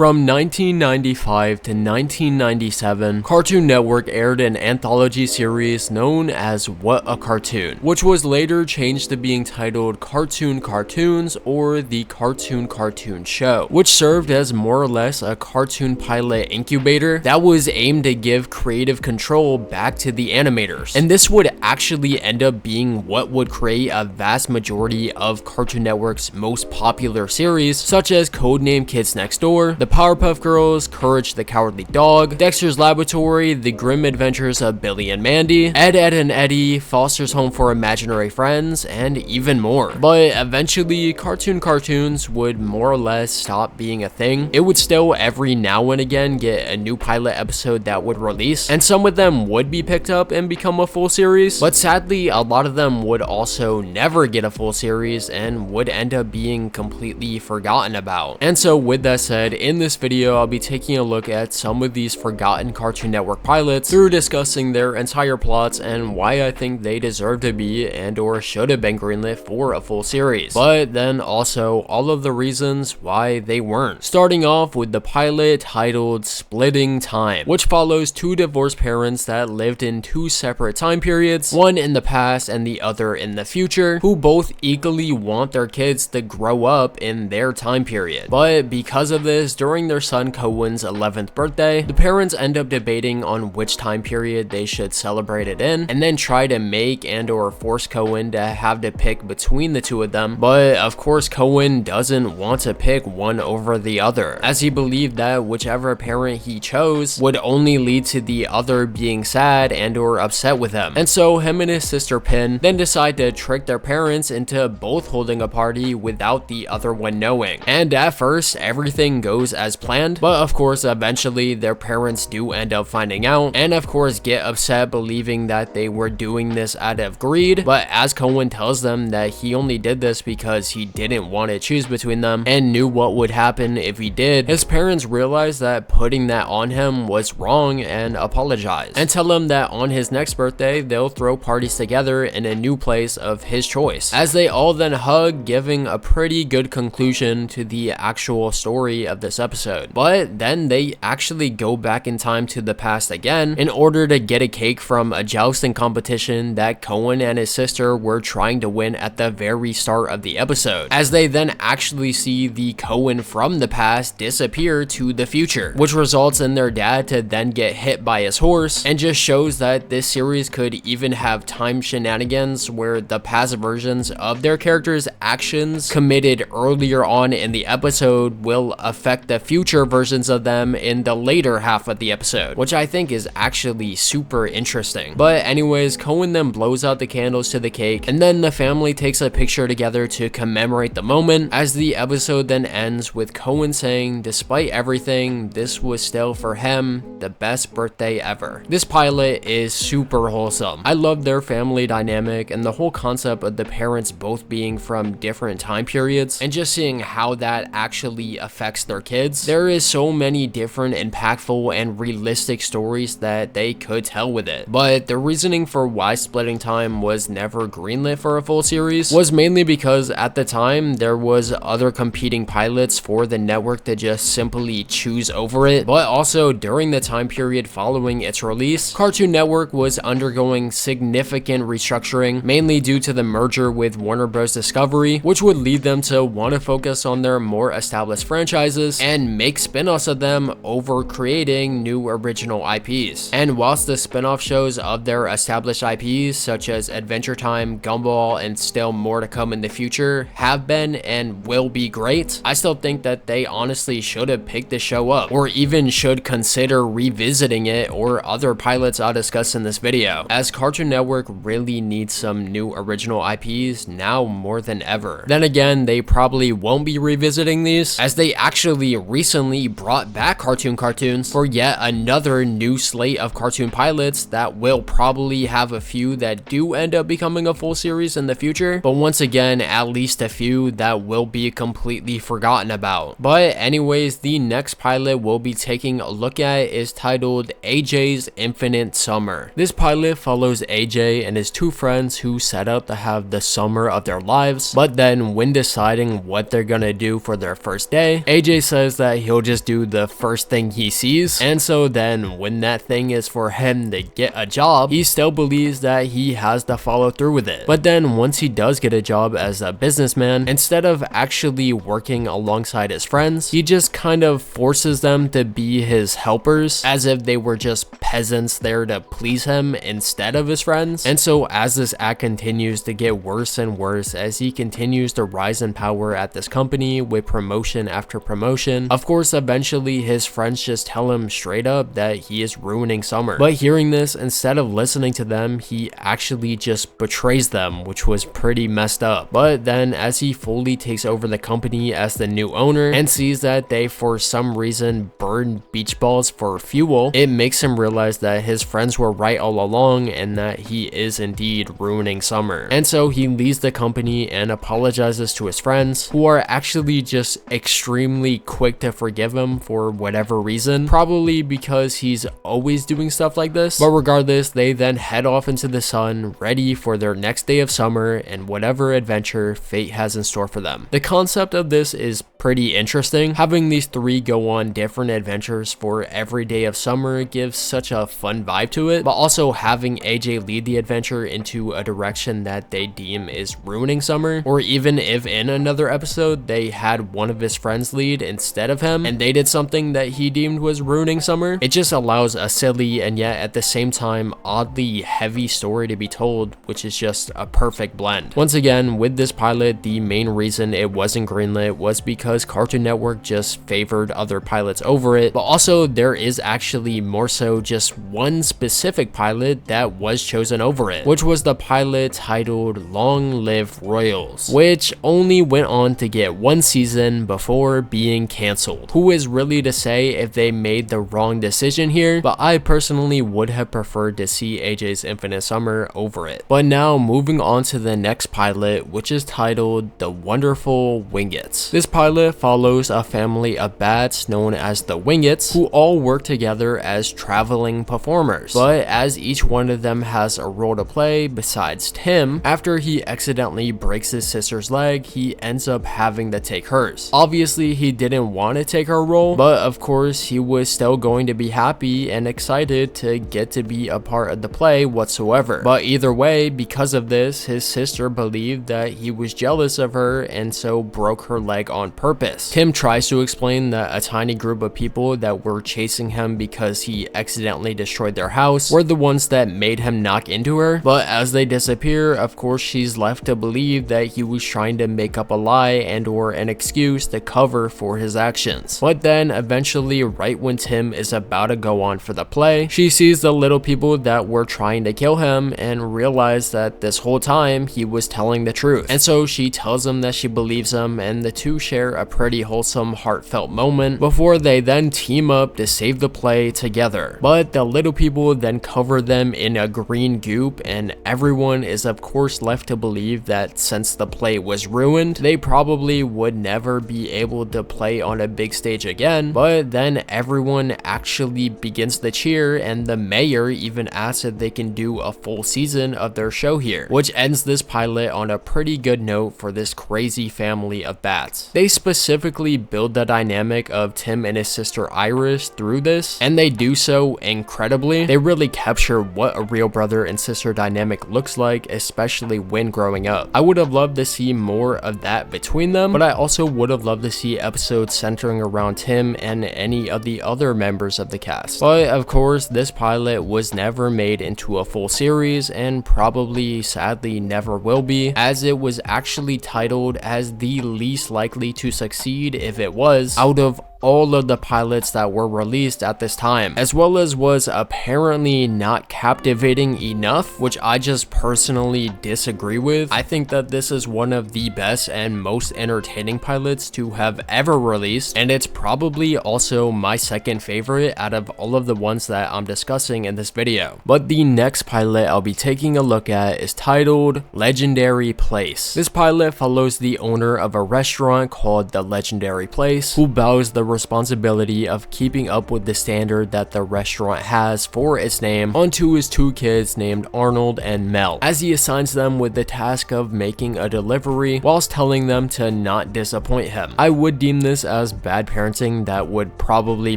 From 1995 to 1997, Cartoon Network aired an anthology series known as What a Cartoon, which was later changed to being titled Cartoon Cartoons or The Cartoon Cartoon Show, which served as more or less a cartoon pilot incubator that was aimed to give creative control back to the animators. And this would actually end up being what would create a vast majority of Cartoon Network's most popular series, such as Codename Kids Next Door, The Powerpuff Girls, Courage the Cowardly Dog, Dexter's Laboratory, The Grim Adventures of Billy and Mandy, Ed, Edd and Eddy, Foster's Home for Imaginary Friends, and even more. But eventually, Cartoon Cartoons would more or less stop being a thing. It would still every now and again get a new pilot episode that would release, and some of them would be picked up and become a full series, but sadly, a lot of them would also never get a full series and would end up being completely forgotten about. And so with that said, in this video, I'll be taking a look at some of these forgotten Cartoon Network pilots through discussing their entire plots and why I think they deserve to be and or should have been greenlit for a full series, but then also all of the reasons why they weren't. Starting off with the pilot titled Splitting Time, which follows two divorced parents that lived in two separate time periods, one in the past and the other in the future, who both equally want their kids to grow up in their time period. But because of this, during their son Cohen's 11th birthday, the parents end up debating on which time period they should celebrate it in, and then try to make and or force Cohen to have to pick between the two of them. But of course, Cohen doesn't want to pick one over the other, as he believed that whichever parent he chose would only lead to the other being sad and or upset with him. And so him and his sister Pin then decide to trick their parents into both holding a party without the other one knowing. And at first, everything goes as planned, but of course, eventually their parents do end up finding out, and of course get upset, believing that they were doing this out of greed. But as Cohen tells them that he only did this because he didn't want to choose between them and knew what would happen if he did, his parents realize that putting that on him was wrong and apologize, and tell him that on his next birthday, they'll throw parties together in a new place of his choice, as they all then hug, giving a pretty good conclusion to the actual story of this episode. But then they actually go back in time to the past again in order to get a cake from a jousting competition that Cohen and his sister were trying to win at the very start of the episode, as they then actually see the Cohen from the past disappear to the future, which results in their dad to then get hit by his horse, and just shows that this series could even have time shenanigans where the past versions of their characters' actions committed earlier on in the episode will affect the future versions of them in the later half of the episode, which I think is actually super interesting. But anyways, Cohen then blows out the candles to the cake, and then the family takes a picture together to commemorate the moment, as the episode then ends with Cohen saying, despite everything, this was still for him the best birthday ever. This pilot is super wholesome. I love their family dynamic and the whole concept of the parents both being from different time periods, and just seeing how that actually affects their kids. There is so many different impactful and realistic stories that they could tell with it. But the reasoning for why Splitting Time was never greenlit for a full series was mainly because at the time there was other competing pilots for the network to just simply choose over it. But also during the time period following its release, Cartoon Network was undergoing significant restructuring, mainly due to the merger with Warner Bros. Discovery, which would lead them to want to focus on their more established franchises and make spin-offs of them over creating new original IPs. And whilst the spin-off shows of their established IPs such as Adventure Time, Gumball, and still more to come in the future have been and will be great, I still think that they honestly should have picked the show up, or even should consider revisiting it, or other pilots I'll discuss in this video, as Cartoon Network really needs some new original IPs now more than ever. Then again, they probably won't be revisiting these, as they actually recently brought back Cartoons for yet another new slate of cartoon pilots that will probably have a few that do end up becoming a full series in the future, but once again, at least a few that will be completely forgotten about. But anyways, the next pilot we'll be taking a look at is titled AJ's Infinite Summer. This pilot follows AJ and his two friends who set out to have the summer of their lives, but then when deciding what they're gonna do for their first day, AJ says says that he'll just do the first thing he sees, and so then when that thing is for him to get a job, he still believes that he has to follow through with it. But then once he does get a job as a businessman, instead of actually working alongside his friends, he just kind of forces them to be his helpers, as if they were just peasants there to please him instead of his friends. And so as this act continues to get worse and worse, as he continues to rise in power at this company with promotion after promotion, of course eventually his friends just tell him straight up that he is ruining Summer. But hearing this, instead of listening to them, he actually just betrays them, which was pretty messed up. But then as he fully takes over the company as the new owner and sees that they for some reason burn beach balls for fuel, it makes him realize that his friends were right all along and that he is indeed ruining Summer. And so he leaves the company and apologizes to his friends, who are actually just extremely quick to forgive him for whatever reason, probably because he's always doing stuff like this. But regardless, they then head off into the sun, ready for their next day of summer and whatever adventure fate has in store for them. The concept of this is pretty interesting. Having these three go on different adventures for every day of summer gives such a fun vibe to it, but also having AJ lead the adventure into a direction that they deem is ruining Summer, or even if in another episode they had one of his friends lead instead of him and they did something that he deemed was ruining Summer, it just allows a silly and yet at the same time oddly heavy story to be told, which is just a perfect blend. Once again, with this pilot, the main reason it wasn't greenlit was because Cartoon Network just favored other pilots over it, but also there is actually more so just one specific pilot that was chosen over it, which was the pilot titled Long Live Royals, which only went on to get one season before being cancelled. Who is really to say if they made the wrong decision here, but I personally would have preferred to see AJ's Infinite Summer over it. But now moving on to the next pilot, which is titled The Wonderful Wingits. This pilot follows a family of bats known as the Wingits, who all work together as traveling performers. But as each one of them has a role to play besides Tim, after he accidentally breaks his sister's leg, he ends up having to take hers. Obviously, he didn't want to take her role, but of course, he was still going to be happy and excited to get to be a part of the play whatsoever. But either way, because of this, his sister believed that he was jealous of her and so broke her leg on purpose. Tim tries to explain that a tiny group of people that were chasing him because he accidentally destroyed their house were the ones that made him knock into her, but as they disappear, of course she's left to believe that he was trying to make up a lie and or an excuse to cover for his actions. But then eventually, right when Tim is about to go on for the play, she sees the little people that were trying to kill him and realizes that this whole time he was telling the truth. And so she tells him that she believes him, and the two share a pretty wholesome, heartfelt moment before they then team up to save the play together. But the little people then cover them in a green goop, and everyone is of course left to believe that since the play was ruined, they probably would never be able to play on a big stage again. But then everyone actually begins to cheer, and the mayor even asks if they can do a full season of their show here, which ends this pilot on a pretty good note for this crazy family of bats. They specifically build the dynamic of Tim and his sister Iris through this, and they do so incredibly. They really capture what a real brother and sister dynamic looks like, especially when growing up. I would have loved to see more of that between them, but I also would have loved to see episodes centering around Tim and any of the other members of the cast. But of course, this pilot was never made into a full series and probably sadly never will be, as it was actually titled as the least likely to succeed if it was out of all of the pilots that were released at this time, as well as was apparently not captivating enough, which I just personally disagree with. I think that this is one of the best and most entertaining pilots to have ever released, and it's probably also my second favorite out of all of the ones that I'm discussing in this video. But the next pilot I'll be taking a look at is titled Legendary Place. This pilot follows the owner of a restaurant called The Legendary Place, who bows the responsibility of keeping up with the standard that the restaurant has for its name onto his two kids named Arnold and Mel, as he assigns them with the task of making a delivery whilst telling them to not disappoint him. I would deem this as bad parenting that would probably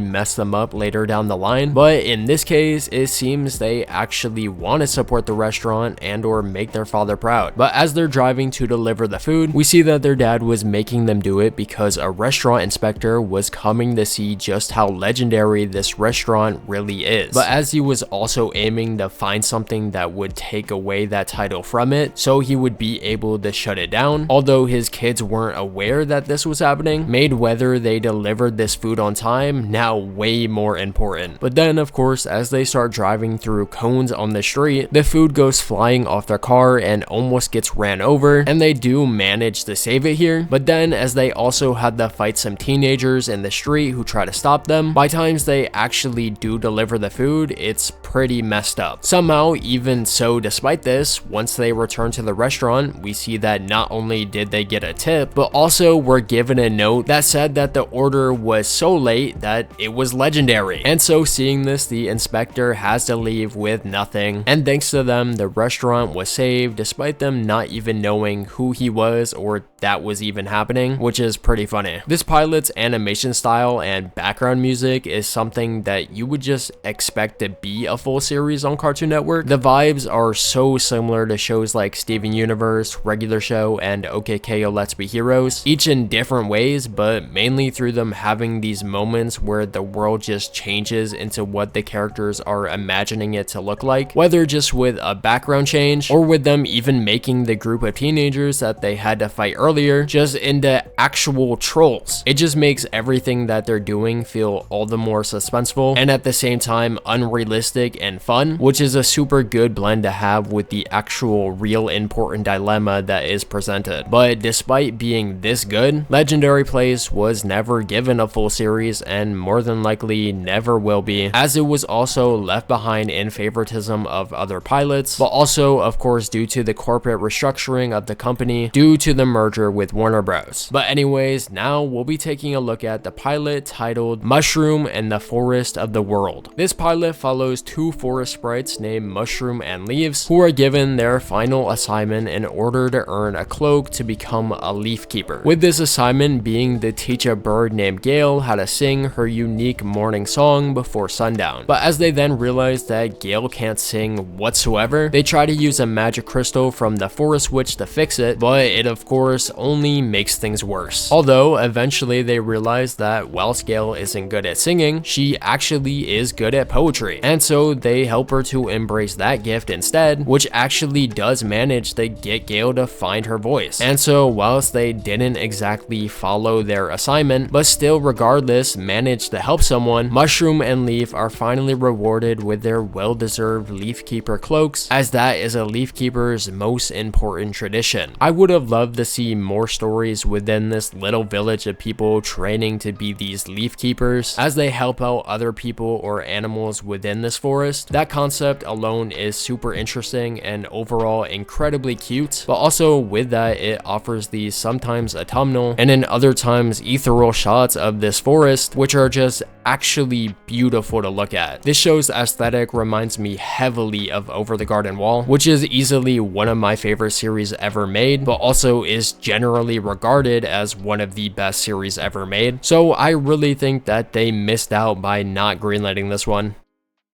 mess them up later down the line, but in this case it seems they actually want to support the restaurant and or make their father proud. But as they're driving to deliver the food, we see that their dad was making them do it because a restaurant inspector was coming to see just how legendary this restaurant really is. But as he was also aiming to find something that would take away that title from it so he would be able to shut it down, although his kids weren't aware that this was happening, made whether they delivered this food on time now way more important. But then of course, as they start driving through cones on the street, the food goes flying off their car and almost gets ran over, and they do manage to save it here. But then as they also had to fight some teenagers in the street who try to stop them, by times they actually do deliver the food, it's pretty messed up. Somehow, even so, despite this, once they return to the restaurant, we see that not only did they get a tip, but also were given a note that said that the order was so late that it was legendary. And so seeing this, the inspector has to leave with nothing, and thanks to them, the restaurant was saved despite them not even knowing who he was or that was even happening, which is pretty funny. This pilot's animation style and background music is something that you would just expect to be a full series on Cartoon Network. The vibes are so similar to shows like Steven Universe, Regular Show, and OKKO Let's Be Heroes, each in different ways, but mainly through them having these moments where the world just changes into what the characters are imagining it to look like, whether just with a background change or with them even making the group of teenagers that they had to fight earlier just into actual trolls. It just makes everything that they're doing feel all the more suspenseful and at the same time unrealistic and fun, which is a super good blend to have with the actual real important dilemma that is presented. But despite being this good, Legendary Place was never given a full series and more than likely never will be, as it was also left behind in favoritism of other pilots, but also of course due to the corporate restructuring of the company due to the merger with Warner Bros. But anyways, now we'll be taking a look at the pilot titled Mushroom and the Forest of the World. This pilot follows two forest sprites named Mushroom and Leaves, who are given their final assignment in order to earn a cloak to become a leaf keeper, with this assignment being to teach a bird named Gale how to sing her unique morning song before sundown. But as they then realize that Gale can't sing whatsoever, they try to use a magic crystal from the forest witch to fix it, but it of course only makes things worse. Although eventually they realize that whilst Gale isn't good at singing, she actually is good at poetry, and so they help her to embrace that gift instead, which actually does manage to get Gale to find her voice. And so whilst they didn't exactly follow their assignment, but still regardless managed to help someone, Mushroom and Leaf are finally rewarded with their well-deserved Leaf Keeper cloaks, as that is a Leaf Keeper's most important tradition. I would have loved to see more stories within this little village of people training to be these Leaf Keepers as they help out other people or animals within this forest. That concept alone is super interesting and overall incredibly cute, but also with that it offers these sometimes autumnal and in other times ethereal shots of this forest, which are just actually beautiful to look at. This show's aesthetic reminds me heavily of Over the Garden Wall, which is easily one of my favorite series ever made, but also is generally regarded as one of the best series ever made. So I really think that they missed out by not greenlighting this one.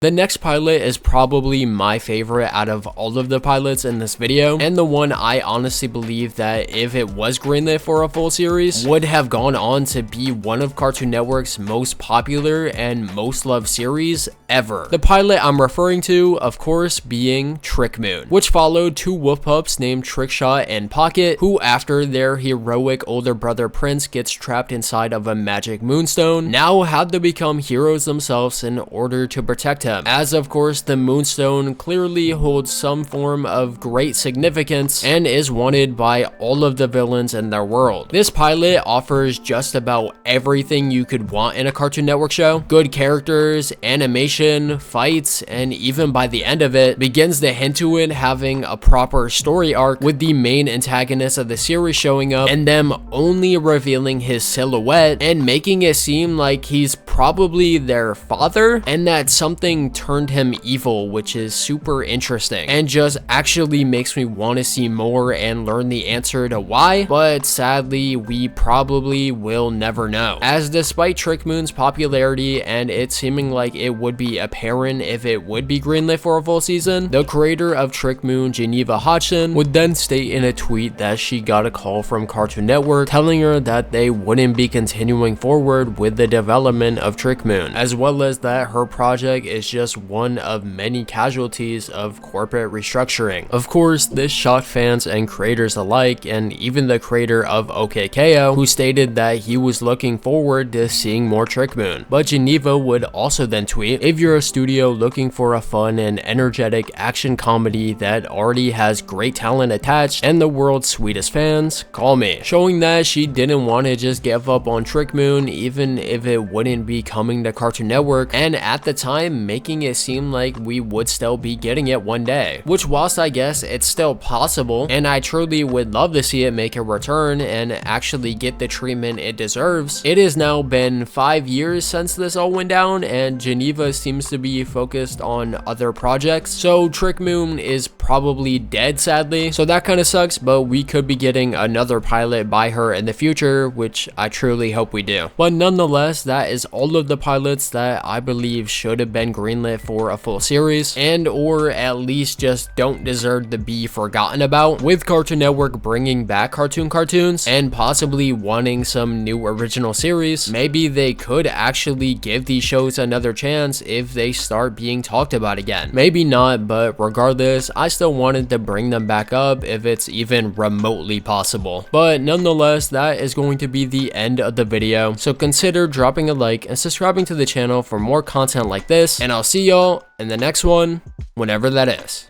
The next pilot is probably my favorite out of all of the pilots in this video, and the one I honestly believe that if it was greenlit for a full series, would have gone on to be one of Cartoon Network's most popular and most loved series ever. The pilot I'm referring to, of course, being Trick Moon, which followed two wolf pups named Trickshot and Pocket, who after their heroic older brother Prince gets trapped inside of a magic moonstone, now had to become heroes themselves in order to protect him. him, as of course the Moonstone clearly holds some form of great significance and is wanted by all of the villains in their world. This pilot offers just about everything you could want in a Cartoon Network show: good characters, animation, fights, and even by the end of it, begins to hint to it having a proper story arc, with the main antagonist of the series showing up and them only revealing his silhouette and making it seem like he's probably their father and that something turned him evil, which is super interesting and just actually makes me want to see more and learn the answer to why, but sadly we probably will never know, as despite Trick Moon's popularity and it seeming like it would be apparent if it would be greenlit for a full season, the creator of Trick Moon, Geneva Hodgson, would then state in a tweet that she got a call from Cartoon Network telling her that they wouldn't be continuing forward with the development of Trick Moon, as well as that her project is just one of many casualties of corporate restructuring. Of course, this shocked fans and creators alike, and even the creator of OKKO, who stated that he was looking forward to seeing more Trick Moon. But Geneva would also then tweet, "If you're a studio looking for a fun and energetic action comedy that already has great talent attached and the world's sweetest fans, call me," showing that she didn't want to just give up on Trick Moon even if it wouldn't be coming to Cartoon Network, and at the time making it seem like we would still be getting it one day, which whilst I guess it's still possible and I truly would love to see it make a return and actually get the treatment it deserves, it has now been 5 years since this all went down and Geneva seems to be focused on other projects, so Trick Moon is probably dead sadly, so that kind of sucks, but we could be getting another pilot by her in the future, which I truly hope we do. But nonetheless, that is all of the pilots that I believe should have been greenlit for a full series, and or at least just don't deserve to be forgotten about, with Cartoon Network bringing back cartoons and possibly wanting some new original series. Maybe they could actually give these shows another chance if they start being talked about again. Maybe not, but regardless, I still wanted to bring them back up if it's even remotely possible. But nonetheless, that is going to be the end of the video, so consider dropping a like and subscribing to the channel for more content like this, and I'll see y'all in the next one, whenever that is.